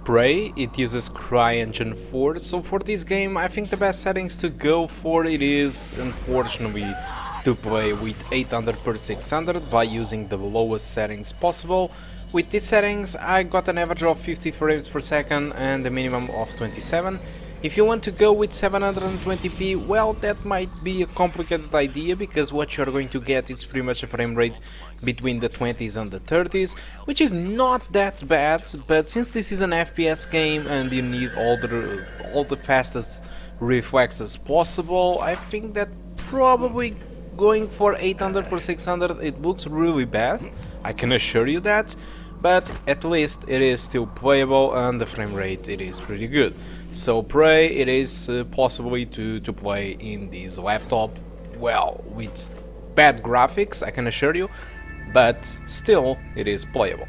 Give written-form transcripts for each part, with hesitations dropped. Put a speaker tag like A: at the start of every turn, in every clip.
A: Prey, it uses CryEngine 4, so for this game I think the best settings to go for it is, unfortunately, to play with 800 per 600 by using the lowest settings possible. With these settings I got an average of 50 frames per second and a minimum of 27. If you want to go with 720p, well, that might be a complicated idea, because what you're going to get is pretty much a frame rate between the 20s and the 30s, which is not that bad, but since this is an FPS game and you need all the fastest reflexes possible, I think that probably going for 800 per 600 it looks really bad, I can assure you that, but at least it is still playable and the frame rate it is pretty good. So Prey, it is possibly to play in this laptop, well, with bad graphics, I can assure you, but still it is playable.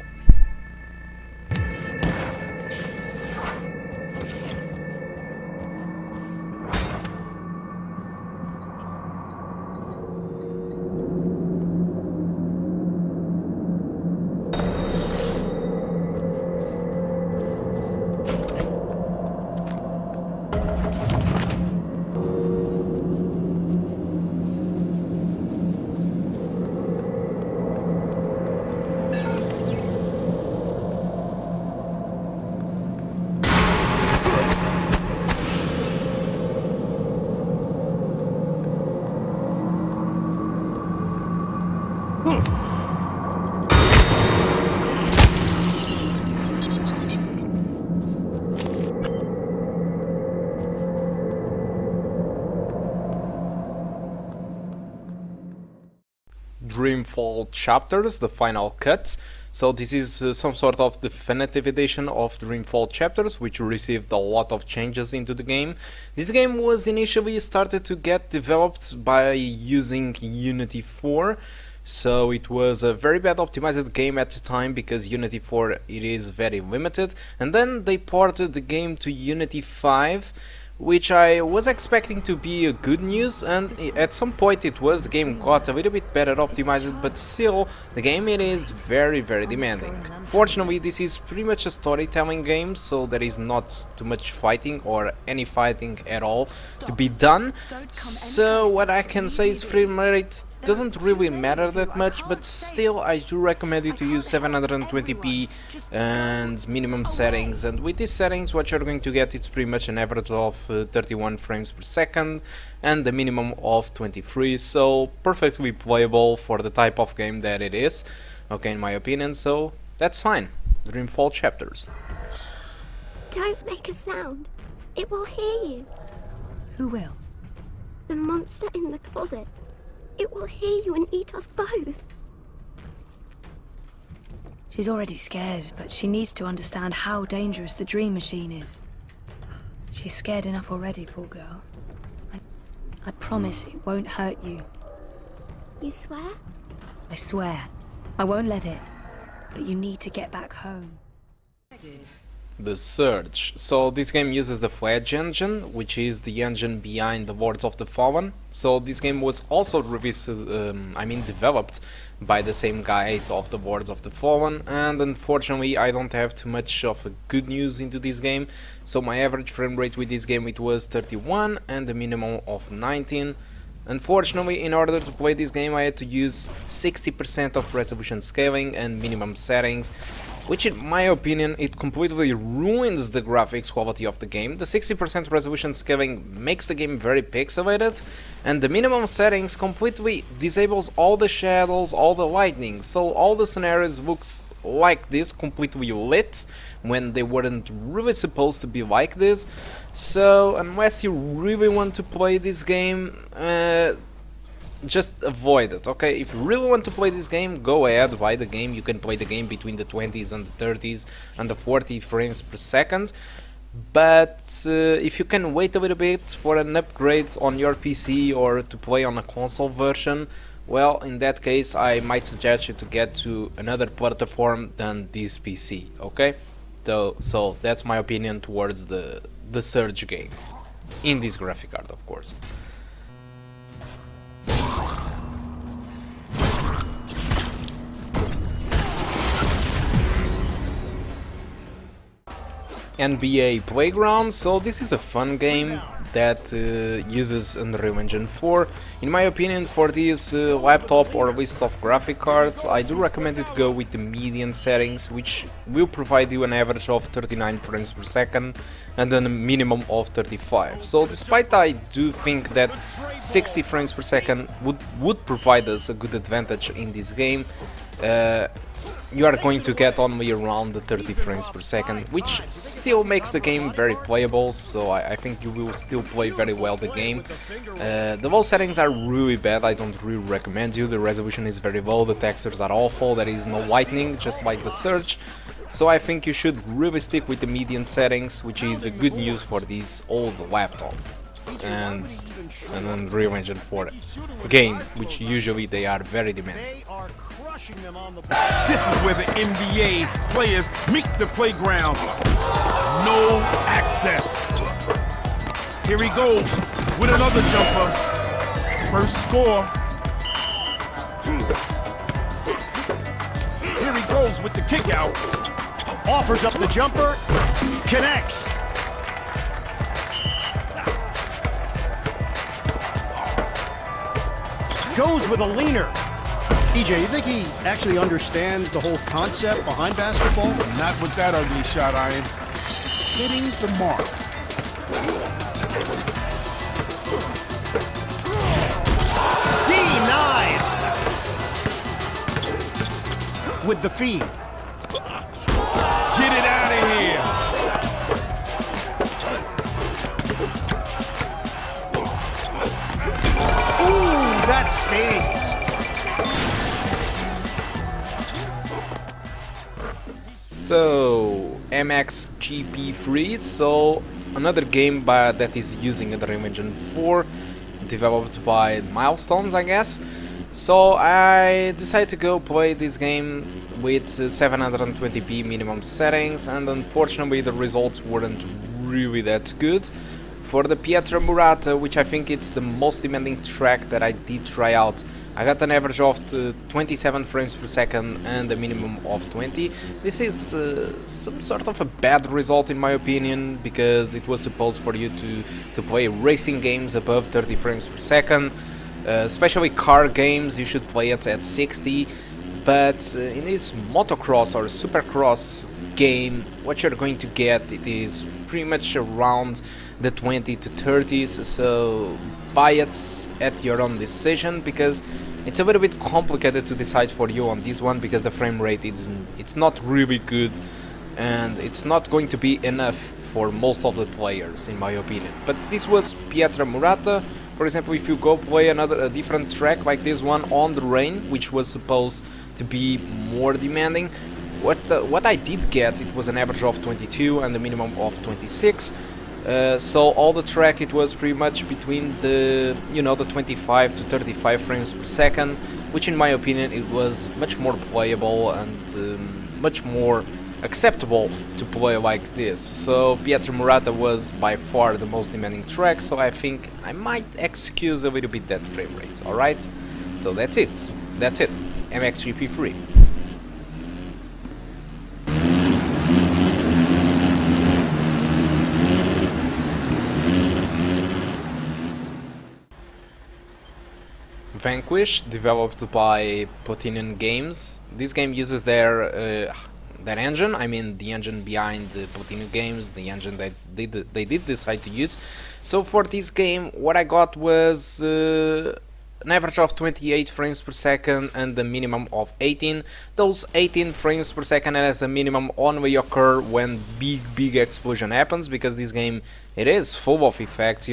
A: Dreamfall chapters, the final cuts. So this is some sort of definitive edition of Dreamfall chapters, which received a lot of changes into the game. This game was initially started to get developed by using Unity 4, so it was a very bad optimized game at the time, because Unity 4 it is very limited, and then they ported the game to Unity 5, which I was expecting to be a good news, and at some point it was. The game got a little bit better optimized, but still the game it is very demanding. Fortunately, this is pretty much a storytelling game, so there is not too much fighting or any fighting at all to be done. So what I can say is frame rate doesn't really matter that much, but still I do recommend you to use 720p and minimum settings, and with these settings what you're going to get is pretty much an average of 31 frames per second and a minimum of 23, so perfectly playable for the type of game that it is, okay, in my opinion, so that's fine. Dreamfall chapters.
B: Don't make a sound. It will hear you.
C: Who will?
B: The monster in the closet. It will hear you and eat us both.
C: She's already scared, but she needs to understand how dangerous the dream machine is. She's scared enough already, poor girl. I promise it won't hurt you.
B: You swear?
C: I swear. I won't let it. But you need to get back home.
A: The Surge. So this game uses the Fledge engine, which is the engine behind the Lords of the Fallen. So this game was also released, developed by the same guys of the Lords of the Fallen, and unfortunately I don't have too much of a good news into this game. So my average frame rate with this game it was 31 and a minimum of 19. Unfortunately, in order to play this game I had to use 60% of resolution scaling and minimum settings, which in my opinion it completely ruins the graphics quality of the game. The 60% resolution scaling makes the game very pixelated, and the minimum settings completely disables all the shadows, all the lighting, so all the scenarios looks like this, completely lit, when they weren't really supposed to be like this. So unless you really want to play this game, just avoid it, okay? If you really want to play this game, go ahead, buy the game. You can play the game between the 20s and the 30s and the 40 frames per second. But if you can wait a little bit for an upgrade on your PC or to play on a console version, well, in that case I might suggest you to get to another platform than this PC, okay? So that's my opinion towards the Surge game, in this graphic card, of course. NBA Playground. So this is a fun game that uses Unreal Engine 4. In my opinion, for this laptop or list of graphic cards, I do recommend you to go with the median settings, which will provide you an average of 39 frames per second and then a minimum of 35. So despite I do think that 60 frames per second would provide us a good advantage in this game, you are going to get only around the 30 frames per second, which still makes the game very playable, so I think you will still play very well the game. The low settings are really bad, I don't really recommend you. The resolution is very low, the textures are awful, there is no lightning, just like the Surge. So I think you should really stick with the median settings, which is a good news for this old laptop. And an Unreal Engine 4 game, which usually they are very demanding.
D: This is where the NBA players meet the playground. No access. Here he goes with another jumper. First score. Here he goes with the kick out.
E: Offers up the jumper. Connects. Goes with a leaner. EJ, you think he actually understands the whole concept behind basketball?
D: Not with that ugly shot iron. Hitting the mark.
E: Denied. With the feed.
D: Get it out of here.
E: Ooh, that stings.
A: So, MXGP 3, so another game that is using Unreal Engine 4, developed by Milestones, I guess. So I decided to go play this game with 720p minimum settings, and unfortunately the results weren't really that good. For the Pietra Murata, which I think it's the most demanding track that I did try out, I got an average of 27 frames per second and a minimum of 20. This is some sort of a bad result in my opinion, because it was supposed for you to play racing games above 30 frames per second. Especially car games, you should play it at 60. But in this motocross or supercross game, what you're going to get, it is pretty much around the 20 to 30s, so buy it at your own decision, because it's a little bit complicated to decide for you on this one, because the frame rate it's not really good, and it's not going to be enough for most of the players in my opinion. But this was Pietra Murata. For example, if you go play a different track like this one on the rain, which was supposed to be more demanding, what I did get, it was an average of 22 and a minimum of 26. So all the track, it was pretty much between the the 25 to 35 frames per second, which in my opinion it was much more playable and much more acceptable to play like this. So Pietra Murata was by far the most demanding track, so I think I might excuse a little bit that frame rate. Alright, so that's it, MXGP 3. Vanquish, developed by Platinum Games. This game uses their engine, I mean the engine behind the Platinum Games, the engine that they did decide to use. So for this game, what I got was an average of 28 frames per second and a minimum of 18. Those 18 frames per second as a minimum only occur when big explosion happens, because this game, it is full of effects,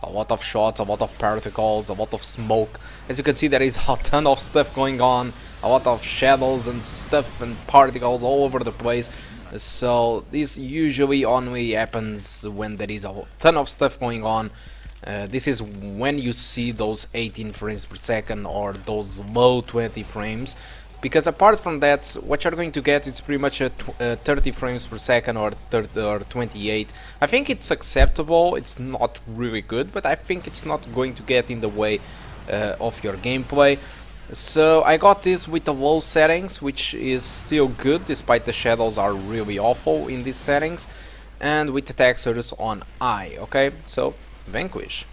A: a lot of shots, a lot of particles, a lot of smoke. As you can see, there is a ton of stuff going on, a lot of shadows and stuff and particles all over the place. So this usually only happens when there is a ton of stuff going on. This is when you see those 18 frames per second or those low 20 frames. Because apart from that, what you're going to get is pretty much a 30 frames per second or 28. I think it's acceptable, it's not really good, but I think it's not going to get in the way of your gameplay. So I got this with the low settings, which is still good, despite the shadows are really awful in these settings. and with the textures on I, okay? So, Vanquish.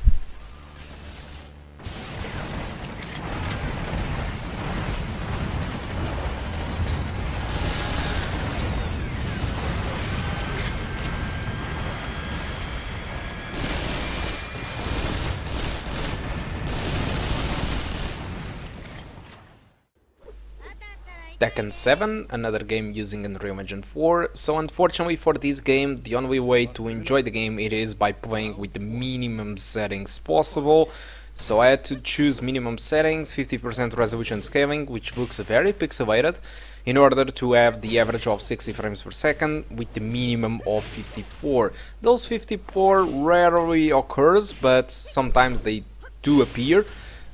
A: Tekken 7, another game using Unreal Engine 4. So unfortunately for this game, the only way to enjoy the game it is by playing with the minimum settings possible. So I had to choose minimum settings, 50% resolution scaling, which looks very pixelated, in order to have the average of 60 frames per second with the minimum of 54. Those 54 rarely occurs, but sometimes they do appear.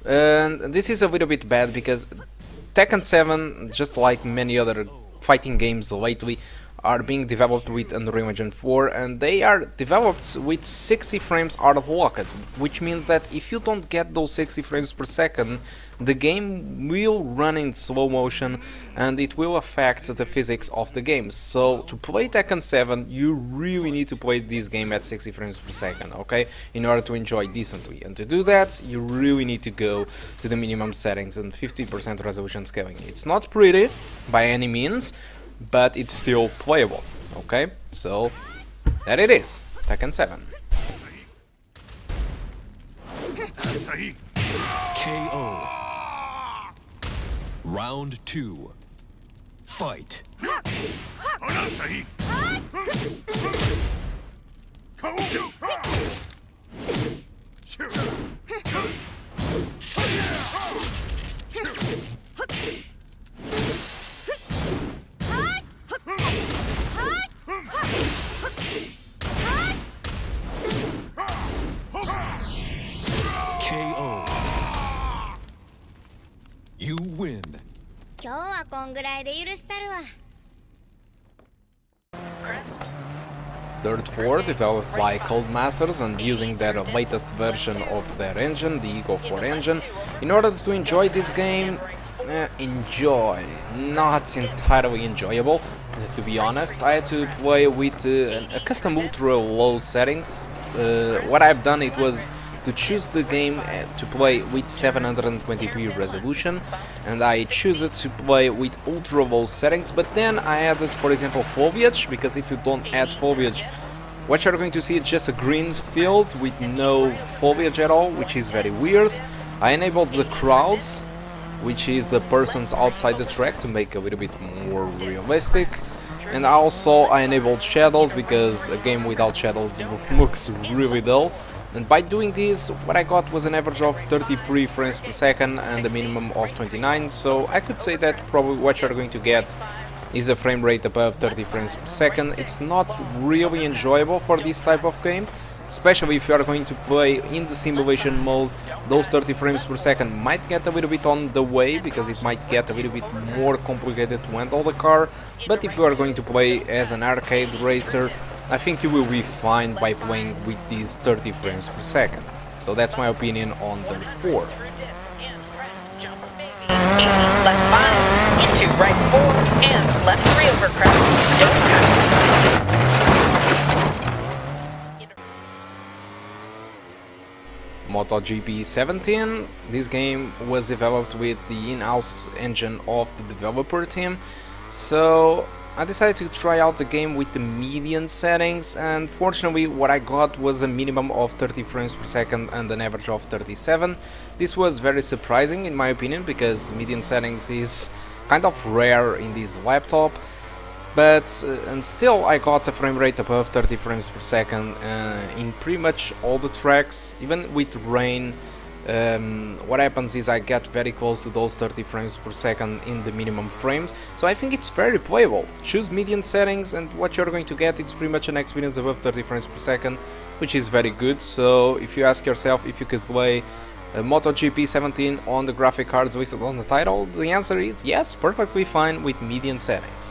A: And this is a little bit bad because Tekken 7, just like many other fighting games lately, are being developed with Unreal Engine 4, and they are developed with 60 frames out of locked, which means that if you don't get those 60 frames per second, the game will run in slow motion and it will affect the physics of the game. So to play Tekken 7, you really need to play this game at 60 frames per second, okay, in order to enjoy decently. And to do that, you really need to go to the minimum settings and 50% resolution scaling. It's not pretty by any means, but it's still playable, okay? So, there it is, Tekken 7.
F: KO. Round 2. Fight. KO. You win.
G: 今日はこんぐらいで許したるわ。
A: Dirt 4, developed by Codemasters and using their latest version of their engine, the Eagle 4 engine. In order to enjoy this game, not entirely enjoyable, to be honest. I had to play with a custom ultra low settings. What I've done, it was to choose the game to play with 720p resolution, and I choose it to play with ultra low settings, but then I added, for example, foliage, because if you don't add foliage, what you're going to see is just a green field with no foliage at all, which is very weird. I enabled the crowds, which is the persons outside the track, to make a little bit more realistic. And also I enabled shadows, because a game without shadows looks really dull. And by doing this, what I got was an average of 33 frames per second and a minimum of 29, so I could say that probably what you're going to get is a frame rate above 30 frames per second. It's not really enjoyable for this type of game, especially if you are going to play in the simulation mode. Those 30 frames per second might get a little bit on the way, because it might get a little bit more complicated to handle the car, but if you are going to play as an arcade racer, I think you will be fine by playing with these 30 frames per second. So that's my opinion on Dirt 4.
H: Left 5, into right 4, and left 3 overcrest. Don't
A: MotoGP 17. This game was developed with the in-house engine of the developer team. So I decided to try out the game with the median settings, and fortunately what I got was a minimum of 30 frames per second and an average of 37. This was very surprising in my opinion, because median settings is kind of rare in this laptop, but and still I got a frame rate above 30 frames per second in pretty much all the tracks. Even with rain, what happens is I get very close to those 30 frames per second in the minimum frames, so I think it's very playable. Choose median settings and what you're going to get, it's pretty much an experience above 30 frames per second, which is very good. So if you ask yourself if you could play MotoGP 17 on the graphic cards listed on the title, the answer is yes, perfectly fine with median settings.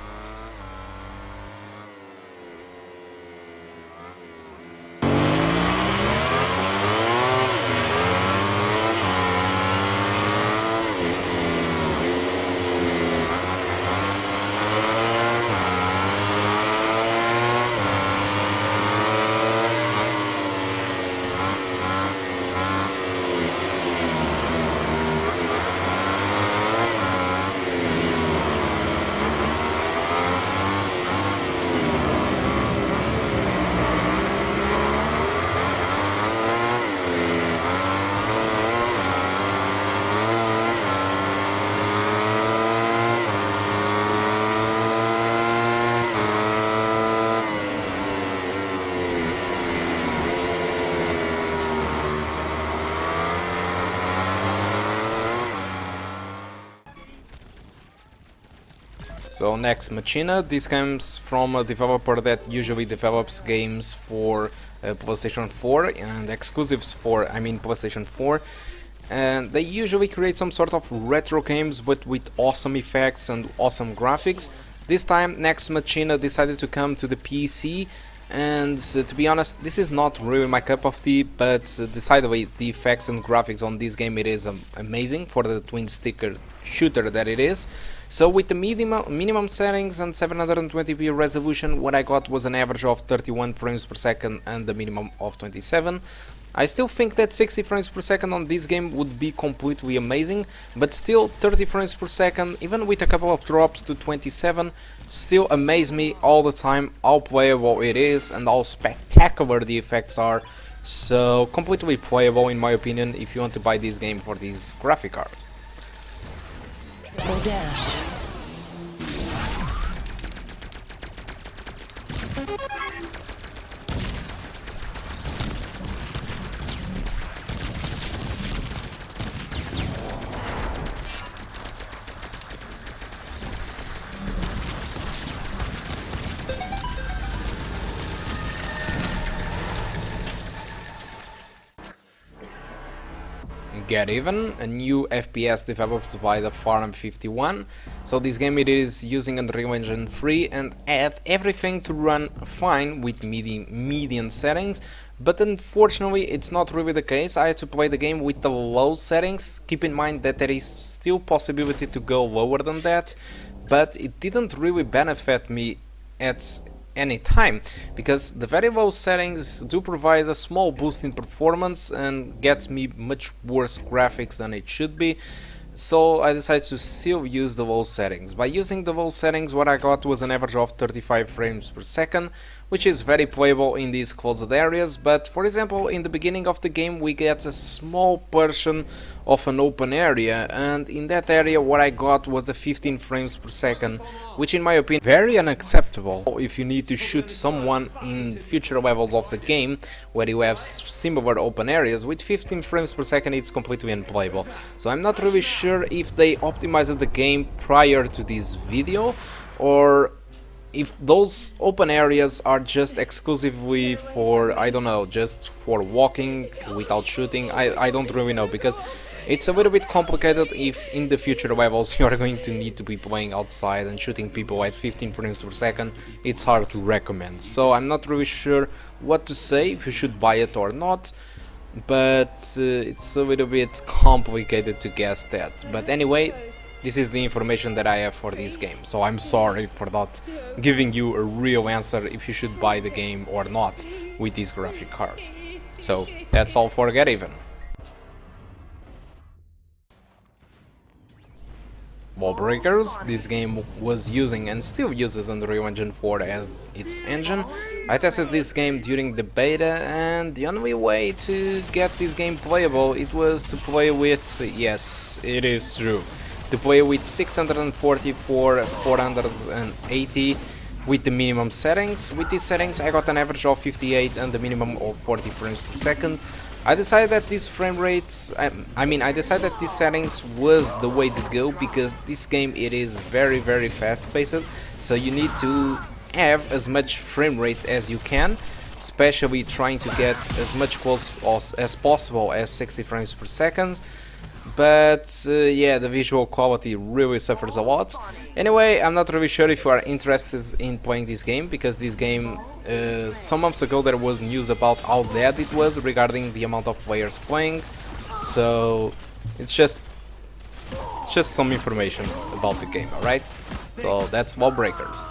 A: So Nex Machina, this comes from a developer that usually develops games for PlayStation 4 and exclusives for, PlayStation 4. And they usually create some sort of retro games but with awesome effects and awesome graphics. This time Nex Machina decided to come to the PC, and to be honest, this is not really my cup of tea, but decidedly the effects and graphics on this game, it is amazing for the twin sticker shooter that it is. So with the minimum settings and 720p resolution, what I got was an average of 31 frames per second and the minimum of 27. I still think that 60 frames per second on this game would be completely amazing, but still 30 frames per second, even with a couple of drops to 27, still amaze me all the time how playable it is and how spectacular the effects are. So completely playable in my opinion if you want to buy this game for this graphic card.
H: Full dash.
A: Get Even, a new FPS developed by the Farm 51. So this game, it is using Unreal Engine 3 and had everything to run fine with medium settings, but unfortunately it's not really the case. I had to play the game with the low settings. Keep in mind that there is still possibility to go lower than that, but it didn't really benefit me at any time, because the very low settings do provide a small boost in performance and gets me much worse graphics than it should be. So I decided to still use the low settings. By using the low settings, what I got was an average of 35 frames per second, which is very playable in these closed areas. But for example, in the beginning of the game we get a small portion of an open area, and in that area what I got was the 15 frames per second, which in my opinion very unacceptable if you need to shoot someone in future levels of the game where you have similar open areas. With 15 frames per second it's completely unplayable. So I'm not really sure if they optimized the game prior to this video, or if those open areas are just exclusively for, I don't know, just for walking without shooting. I don't really know, because it's a little bit complicated if in the future levels you are going to need to be playing outside and shooting people at 15 frames per second. It's hard to recommend. So I'm not really sure what to say, if you should buy it or not, but it's a little bit complicated to guess that. But anyway, this is the information that I have for this game, so I'm sorry for not giving you a real answer if you should buy the game or not with this graphic card. So that's all for Get Even. Lawbreakers, this game was using and still uses Unreal Engine 4 as its engine. I tested this game during the beta, and the only way to get this game playable, it was to play with, yes, it is true, to play with 644 480 with the minimum settings. With these settings I got an average of 58 and the minimum of 40 frames per second. I decided that these frame rates, I decided that these settings was the way to go, because this game, it is very fast paced, so you need to have as much frame rate as you can, especially trying to get as much close as possible as 60 frames per second. But yeah, the visual quality really suffers a lot. Anyway, I'm not really sure if you are interested in playing this game, because this game, some months ago there was news about how dead it was regarding the amount of players playing. So it's just some information about the game, alright? So that's Lawbreakers.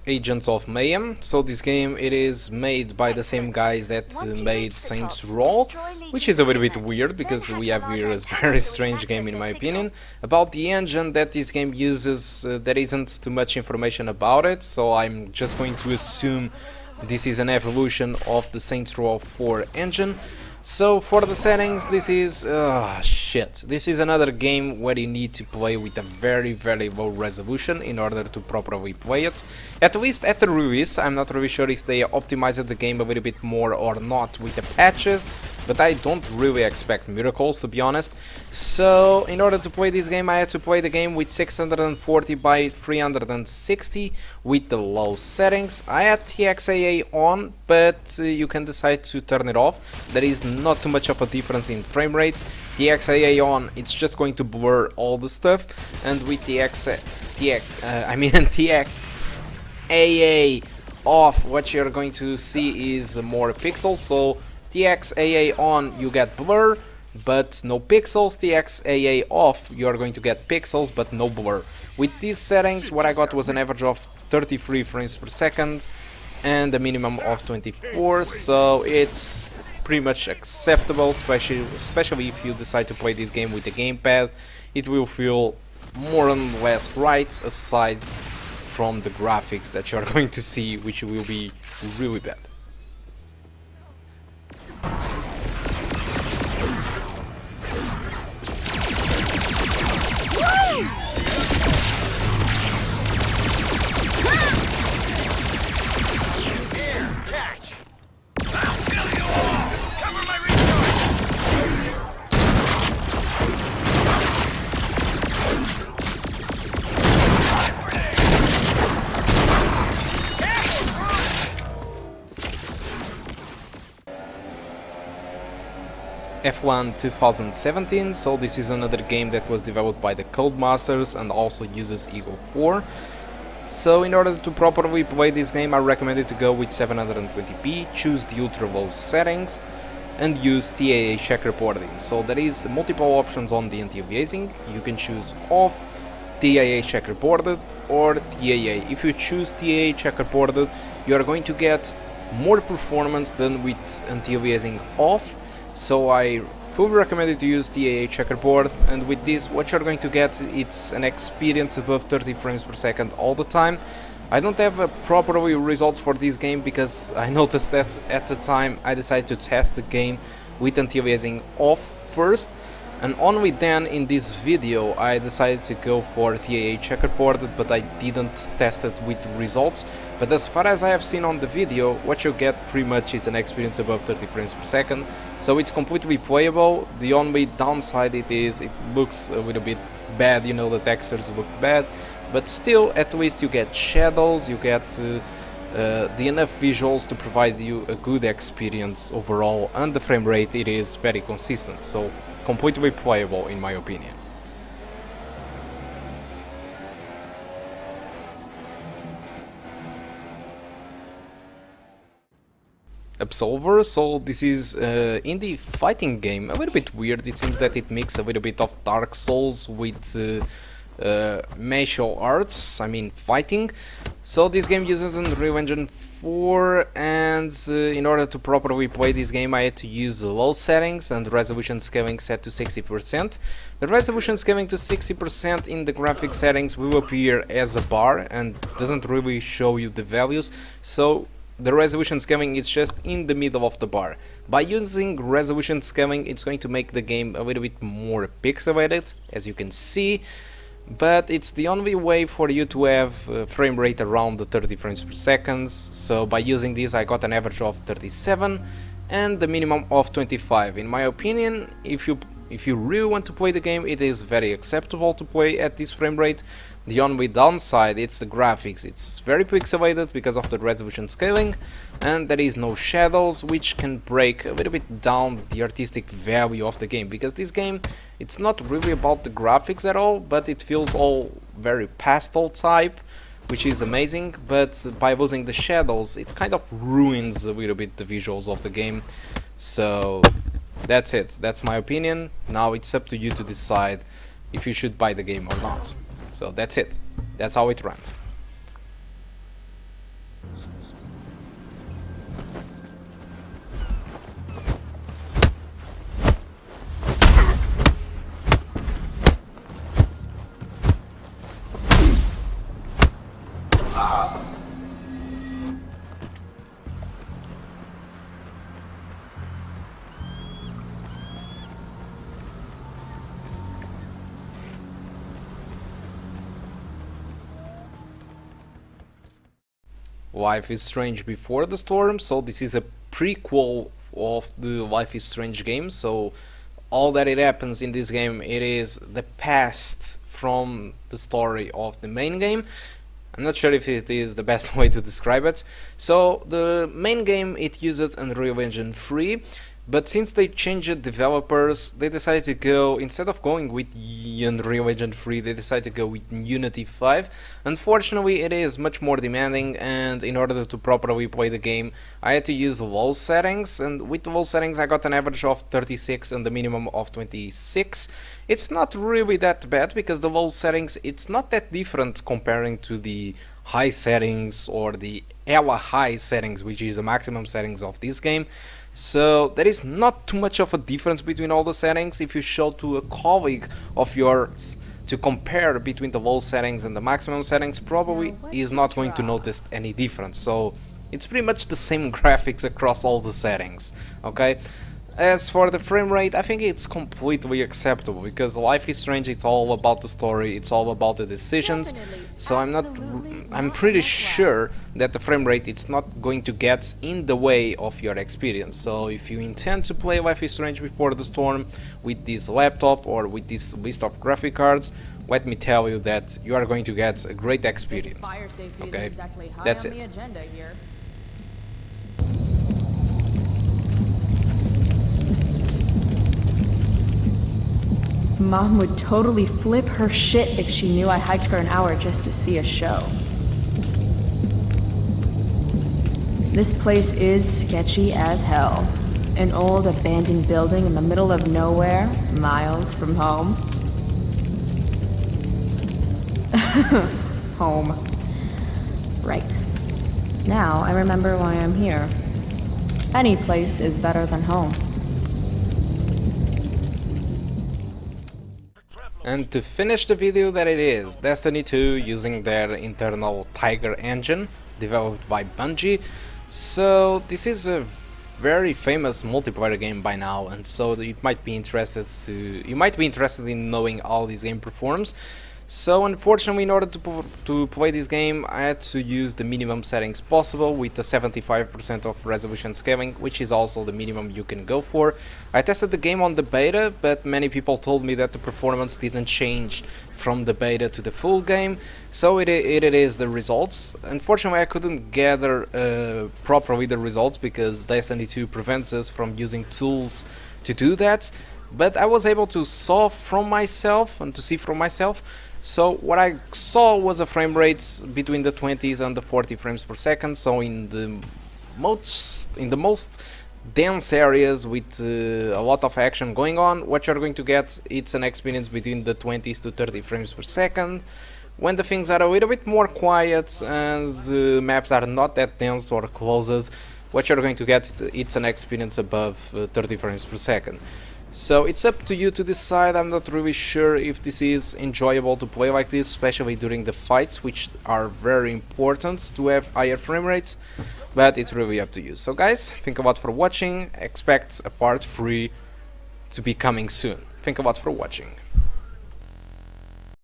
A: Agents of Mayhem. So this game, it is made by the same guys that made Saints Row, which is a little bit weird, because we have here a very strange game in my opinion. About the engine that this game uses, there isn't too much information about it, so I'm just going to assume this is an evolution of the Saints Row 4 engine. So for the settings, this is this is another game where you need to play with a very low resolution in order to properly play it. At least at the release, I'm not really sure if they optimized the game a little bit more or not with the patches, but I don't really expect miracles, to be honest. So in order to play this game, I had to play the game with 640 by 360 with the low settings. I had TXAA on, but you can decide to turn it off. There is not too much of a difference in frame rate. TXAA on, it's just going to blur all the stuff, and with TXAA off, what you're going to see is more pixels. So TXAA on, you get blur but no pixels. TXAA off, you are going to get pixels but no blur. With these settings, what I got was an average of 33 frames per second and a minimum of 24, so it's pretty much acceptable, especially if you decide to play this game with the gamepad. It will feel more or less right, aside from the graphics that you're going to see, which will be really bad. F1 2017, so this is another game that was developed by the Codemasters and also uses Eagle 4. So in order to properly play this game, I recommend you to go with 720p, choose the ultra low settings and use TAA check reporting. So there is multiple options on the anti-aliasing. You can choose off, TAA check reported or TAA. If you choose TAA check reported, you are going to get more performance than with anti-aliasing off. So I fully recommend you to use TAA checkerboard, and with this what you're going to get, it's an experience above 30 frames per second all the time. I don't have proper results for this game because I noticed that at the time I decided to test the game with anti-aliasing off first, and only then in this video I decided to go for TAA checkerboard, but I didn't test it with results. But as far as I have seen on the video, what you get pretty much is an experience above 30 frames per second, so it's completely playable. The only downside it looks a little bit bad, you know, the textures look bad, but still at least you get shadows, you get the enough visuals to provide you a good experience overall, and the frame rate, it is very consistent, so completely playable in my opinion. Absolver, so this is indie fighting game, a little bit weird. It seems that it mixes a little bit of Dark Souls with martial arts, I mean fighting. So this game uses Unreal Engine 4, and in order to properly play this game I had to use low settings and resolution scaling set to 60%. The resolution scaling to 60% in the graphic settings will appear as a bar and doesn't really show you the values, so the resolution scaling is just in the middle of the bar. By using resolution scaling, it's going to make the game a little bit more pixelated, as you can see, but it's the only way for you to have frame rate around the 30 frames per second. So by using this I got an average of 37 and the minimum of 25. In my opinion, if you really want to play the game, it is very acceptable to play at this frame rate. The only downside, it's the graphics. It's very pixelated because of the resolution scaling, and there is no shadows, which can break a little bit down the artistic value of the game, because this game, it's not really about the graphics at all, but it feels all very pastel type, which is amazing. But by losing the shadows, it kind of ruins a little bit the visuals of the game. So that's it, that's my opinion. Now it's up to you to decide if you should buy the game or not. So that's it, that's how it runs. Life is Strange Before the Storm, so this is a prequel of the Life is Strange game. So all that it happens in this game, it is the past from the story of the main game. I'm not sure if it is the best way to describe it. So the main game, it uses Unreal Engine 3, but since they changed developers, they decided to go, instead of going with Unreal Engine 3, they decided to go with Unity 5. Unfortunately, it is much more demanding, and in order to properly play the game, I had to use low settings, and with low settings I got an average of 36 and the minimum of 26. It's not really that bad, because the low settings, it's not that different comparing to the high settings or the hella high settings, which is the maximum settings of this game. So there is not too much of a difference between all the settings. If you show to a colleague of yours to compare between the low settings and the maximum settings, probably is not going to notice any difference. So it's pretty much the same graphics across all the settings, okay? As for the frame rate, I think it's completely acceptable, because Life is Strange, it's all about the story, it's all about the decisions. So I'm pretty sure that the frame rate, it's not going to get in the way of your experience. So if you intend to play Life is Strange Before the Storm with this laptop or with this list of graphic cards, let me tell you that you are going to get a great experience. Okay, that's it.
I: Mom would totally flip her shit if she knew I hiked for an hour just to see a show. This place is sketchy as hell. An old abandoned building in the middle of nowhere, miles from home. Home. Right. Now I remember why I'm here. Any place is better than home.
A: And to finish the video, that it is Destiny 2 using their internal Tiger engine developed by Bungie. So this is a very famous multiplayer game by now, and so you might be interested in knowing how this game performs. So unfortunately, in order to play this game, I had to use the minimum settings possible with the 75% of resolution scaling, which is also the minimum you can go for. I tested the game on the beta, but many people told me that the performance didn't change from the beta to the full game, so it is the results. Unfortunately, I couldn't gather properly the results, because Destiny 2 prevents us from using tools to do that, but I was able to solve from myself and to see from myself. So what I saw was a frame rates between the 20s and the 40 frames per second. So in the most dense areas with a lot of action going on, what you're going to get, it's an experience between the 20s to 30 frames per second. When the things are a little bit more quiet and the maps are not that dense or closes, what you're going to get, it's an experience above 30 frames per second. So it's up to you to decide. I'm not really sure if this is enjoyable to play like this, especially during the fights, which are very important to have higher frame rates, but it's really up to you. So guys, think a lot for watching, expect a part 3 to be coming soon. Think a lot for watching.